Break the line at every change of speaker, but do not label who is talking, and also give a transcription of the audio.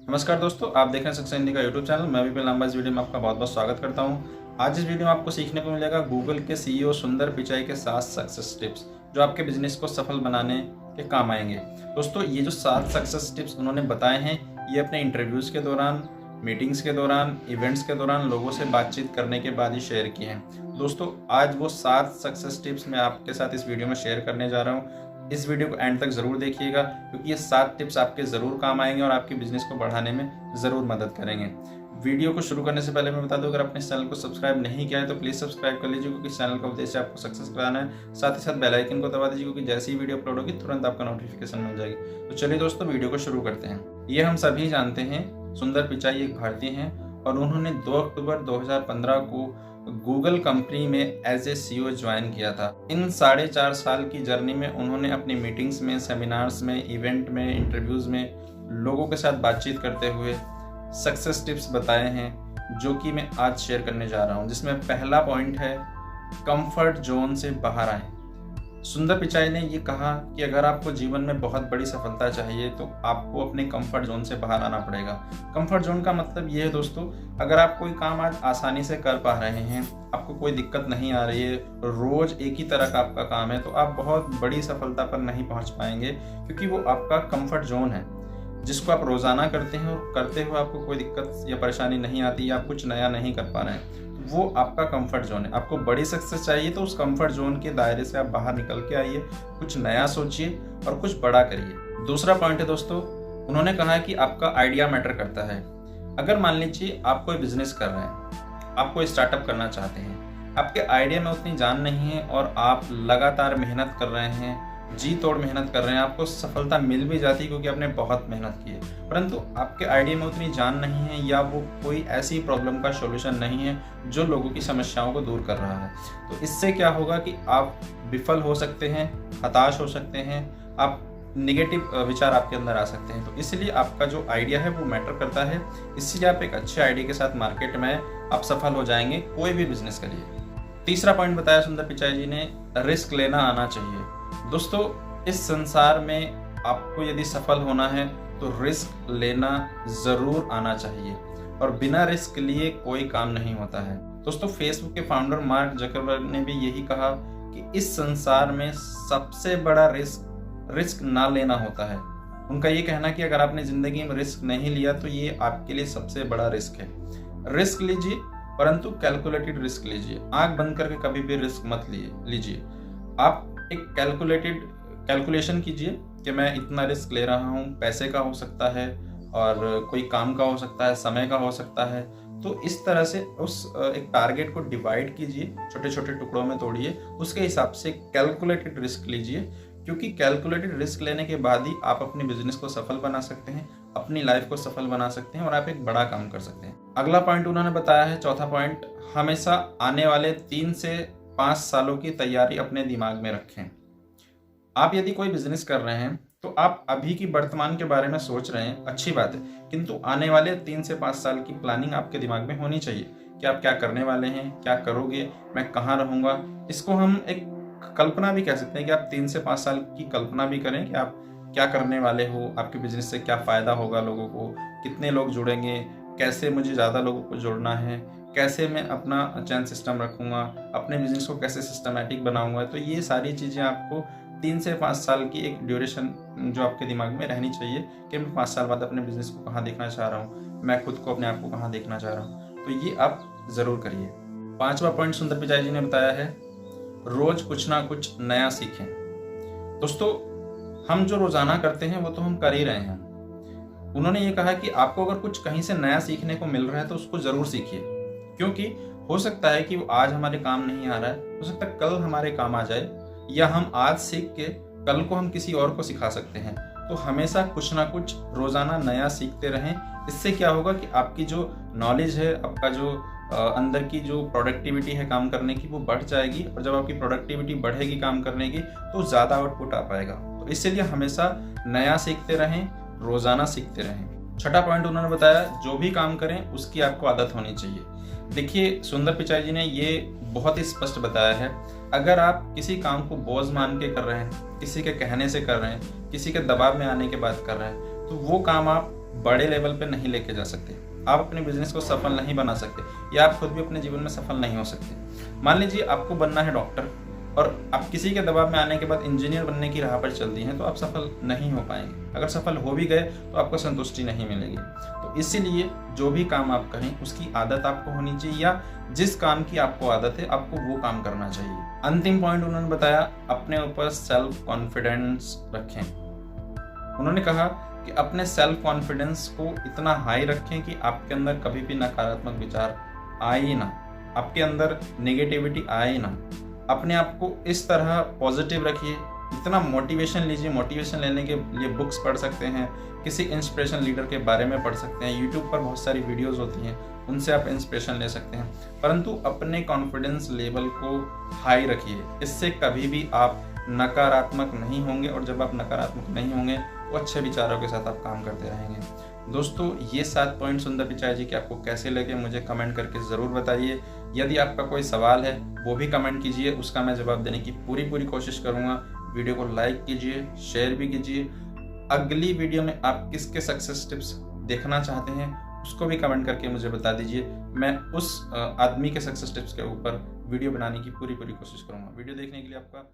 नमस्कार दोस्तों, आप देख रहे हैं सक्सेस हिंदी का यूट्यूब चैनल। मैं विपिन लांबा इस वीडियो में आपका बहुत बहुत स्वागत करता हूं। आज इस वीडियो में आपको सीखने को मिलेगा गूगल के सीईओ सुंदर पिचाई के 7 सक्सेस टिप्स जो आपके बिजनेस को सफल बनाने के काम आएंगे। दोस्तों, ये जो 7 सक्सेस टिप्स उन्होंने बताए हैं, ये अपने इंटरव्यूज़ के दौरान, मीटिंग्स के दौरान, इवेंट्स के दौरान लोगों से बातचीत करने के बाद ही शेयर किए हैं। दोस्तों, आज वो 7 सक्सेस टिप्स मैं आपके साथ इस वीडियो में शेयर करने जा रहा हूँ। इस वीडियो को एंड तक ज़रूर देखिएगा क्योंकि ये 7 टिप्स आपके ज़रूर काम आएंगे और आपके बिजनेस को बढ़ाने में ज़रूर मदद करेंगे। वीडियो को शुरू करने से पहले मैं बता दूं, अगर आपने इस चैनल को सब्सक्राइब नहीं किया है तो प्लीज़ सब्सक्राइब कर लीजिए क्योंकि इस चैनल का उद्देश्य आपको सक्सेस कराना है। साथ ही साथ बेल आइकन को दबा दीजिए क्योंकि जैसे ही वीडियो अपलोड होगी तुरंत आपका नोटिफिकेशन मिल जाएगी। तो चलिए दोस्तों, वीडियो को शुरू करते हैं। ये हम सभी जानते हैं, सुंदर पिचाई एक भारतीय हैं और उन्होंने 2 अक्टूबर 2015 को गूगल कंपनी में एज ए सीईओ ज्वाइन किया था। इन 4.5 साल की जर्नी में उन्होंने अपनी मीटिंग्स में, सेमिनार्स में, इवेंट में, इंटरव्यूज़ में लोगों के साथ बातचीत करते हुए सक्सेस टिप्स बताए हैं जो कि मैं आज शेयर करने जा रहा हूं, जिसमें पहला पॉइंट है कंफर्ट जोन से बाहर आएं। सुंदर पिचाई ने ये कहा कि अगर आपको जीवन में बहुत बड़ी सफलता चाहिए तो आपको अपने कंफर्ट जोन से बाहर आना पड़ेगा। कंफर्ट जोन का मतलब ये है दोस्तों, अगर आप कोई काम आज आसानी से कर पा रहे हैं, आपको कोई दिक्कत नहीं आ रही है, रोज एक ही तरह का आपका काम है, तो आप बहुत बड़ी सफलता पर नहीं पहुंच पाएंगे क्योंकि वो आपका कंफर्ट जोन है जिसको आप रोजाना करते हैं और करते हुए आपको कोई दिक्कत या परेशानी नहीं आती या आप कुछ नया नहीं कर पा रहे हैं। वो आपका कंफर्ट जोन है। आपको बड़ी सक्सेस चाहिए तो उस कंफर्ट जोन के दायरे से आप बाहर निकल के आइए, कुछ नया सोचिए और कुछ बड़ा करिए। दूसरा पॉइंट है दोस्तों, उन्होंने कहा है कि आपका आइडिया मैटर करता है। अगर मान लीजिए आप कोई बिजनेस कर रहे हैं, आप कोई स्टार्टअप करना चाहते हैं, आपके आइडिया में उतनी जान नहीं है और आप लगातार मेहनत कर रहे हैं, जी तोड़ मेहनत कर रहे हैं, आपको सफलता मिल भी जाती है क्योंकि आपने बहुत मेहनत की है, परंतु आपके आइडिया में उतनी जान नहीं है या वो कोई ऐसी प्रॉब्लम का सॉल्यूशन नहीं है जो लोगों की समस्याओं को दूर कर रहा है। तो इससे क्या होगा कि आप विफल हो सकते हैं, हताश हो सकते हैं, आप निगेटिव विचार आपके अंदर आ सकते हैं। तो इसलिए आपका जो आइडिया है वो मैटर करता है। इसलिए आप एक अच्छे आइडिया के साथ मार्केट में आप सफल हो जाएंगे, कोई भी बिजनेस करिए। तीसरा पॉइंट बताया सुंदर पिचाई जी ने, रिस्क लेना आना चाहिए। दोस्तों, इस संसार में आपको यदि सफल होना है तो रिस्क लेना जरूर आना चाहिए और बिना रिस्क लिए कोई काम नहीं होता है। दोस्तों, फेसबुक के फाउंडर मार्क जकरबर्ग ने भी यही कहा कि इस संसार में सबसे बड़ा रिस्क ना लेना होता है। उनका ये कहना कि अगर आपने जिंदगी में रिस्क नहीं लिया तो ये आपके लिए सबसे बड़ा रिस्क है। रिस्क लीजिए, परंतु कैलकुलेटेड रिस्क लीजिए। आंख बंद करके कभी भी रिस्क मत लीजिए। आप एक कैलकुलेशन कीजिए कि मैं इतना रिस्क ले रहा हूँ, पैसे का हो सकता है और कोई काम का हो सकता है, समय का हो सकता है। तो इस तरह से उस एक टारगेट को डिवाइड कीजिए, छोटे छोटे टुकड़ों में तोड़िए, उसके हिसाब से कैलकुलेटेड रिस्क लीजिए क्योंकि कैलकुलेटेड रिस्क लेने के बाद ही आप अपने बिजनेस को सफल बना सकते हैं, अपनी लाइफ को सफल बना सकते हैं और आप एक बड़ा काम कर सकते हैं। अगला पॉइंट उन्होंने बताया है, चौथा पॉइंट, हमेशा आने वाले 3 से 5 सालों की तैयारी अपने दिमाग में रखें। आप यदि कोई बिजनेस कर रहे हैं तो आप अभी की वर्तमान के बारे में सोच रहे हैं, अच्छी बात है, किंतु आने वाले 3 से 5 साल की प्लानिंग आपके दिमाग में होनी चाहिए कि आप क्या करने वाले हैं, क्या करोगे, मैं कहाँ रहूँगा। इसको हम एक कल्पना भी कह सकते हैं कि आप 3 से 5 साल की कल्पना भी करें कि आप क्या करने वाले हो, आपके बिजनेस से क्या फ़ायदा होगा लोगों को, कितने लोग जुड़ेंगे, कैसे मुझे ज़्यादा लोगों को जोड़ना है, कैसे मैं अपना चैन सिस्टम रखूँगा, अपने बिजनेस को कैसे सिस्टमैटिक बनाऊँगा। तो ये सारी चीज़ें आपको 3 से 5 साल की एक ड्यूरेशन जो आपके दिमाग में रहनी चाहिए कि मैं 5 साल बाद अपने बिजनेस को कहाँ देखना चाह रहा हूँ, मैं खुद को, अपने आप को कहाँ देखना चाह रहा हूँ। तो ये आप ज़रूर करिए। 5वां पॉइंट सुंदर पिचाई जी ने बताया है, रोज कुछ ना कुछ नया सीखें। दोस्तों, हम जो रोजाना करते हैं वो तो हम कर ही रहे हैं। उन्होंने ये कहा कि आपको अगर कुछ कहीं से नया सीखने को मिल रहा है तो उसको जरूर सीखिए क्योंकि हो सकता है कि वो आज हमारे काम नहीं आ रहा है, हो सकता है कल हमारे काम आ जाए, या हम आज सीख के कल को हम किसी और को सिखा सकते हैं। तो हमेशा कुछ ना कुछ रोजाना नया सीखते रहें। इससे क्या होगा कि आपकी जो नॉलेज है, आपका जो अंदर की जो प्रोडक्टिविटी है काम करने की, वो बढ़ जाएगी और जब आपकी प्रोडक्टिविटी बढ़ेगी काम करने की तो ज़्यादा आउटपुट आ पाएगा। तो इसलिए हमेशा नया सीखते रहें, रोज़ाना सीखते रहें। छठा पॉइंट उन्होंने बताया, जो भी काम करें उसकी आपको आदत होनी चाहिए। देखिए, सुंदर पिचाई जी ने ये बहुत ही स्पष्ट बताया है, अगर आप किसी काम को बोझ मान के कर रहे हैं, किसी के कहने से कर रहे हैं, किसी के दबाव में आने के बाद कर रहे हैं, तो वो काम आप बड़े लेवल पे नहीं लेके जा सकते, आप अपने बिजनेस को सफल नहीं बना सकते, या आप खुद भी अपने जीवन में सफल नहीं हो सकते। मान लीजिए आपको बनना है डॉक्टर और आप किसी के दबाव में आने के बाद इंजीनियर बनने की राह पर चल दी हैं, तो आप सफल नहीं हो पाएंगे। अगर सफल हो भी गए तो आपको संतुष्टि नहीं मिलेगी। तो इसीलिए जो भी काम आप करें उसकी आदत आपको होनी चाहिए, या जिस काम की आपको आदत है आपको वो काम करना चाहिए। अंतिम पॉइंट उन्होंने बताया, अपने ऊपर सेल्फ कॉन्फिडेंस रखें। उन्होंने कहा कि अपने सेल्फ कॉन्फिडेंस को इतना हाई रखें कि आपके अंदर कभी भी नकारात्मक विचार आए ही ना, आपके अंदर नेगेटिविटी आए ही ना। अपने आप को इस तरह पॉजिटिव रखिए, इतना मोटिवेशन लीजिए। मोटिवेशन लेने के लिए बुक्स पढ़ सकते हैं, किसी इंस्पिरेशन लीडर के बारे में पढ़ सकते हैं, यूट्यूब पर बहुत सारी वीडियोस होती हैं, उनसे आप इंस्पिरेशन ले सकते हैं। परंतु अपने कॉन्फिडेंस लेवल को हाई रखिए, इससे कभी भी आप नकारात्मक नहीं होंगे, और जब आप नकारात्मक नहीं होंगे वो अच्छे विचारों के साथ आप काम करते रहेंगे। दोस्तों, ये 7 पॉइंट सुंदर पिचाई जी के आपको कैसे लगे मुझे कमेंट करके ज़रूर बताइए। यदि आपका कोई सवाल है वो भी कमेंट कीजिए, उसका मैं जवाब देने की पूरी कोशिश करूँगा। वीडियो को लाइक कीजिए, शेयर भी कीजिए। अगली वीडियो में आप किसके सक्सेस टिप्स देखना चाहते हैं उसको भी कमेंट करके मुझे बता दीजिए। मैं उस आदमी के सक्सेस टिप्स के ऊपर वीडियो बनाने की पूरी कोशिश करूँगा। वीडियो देखने के लिए आपका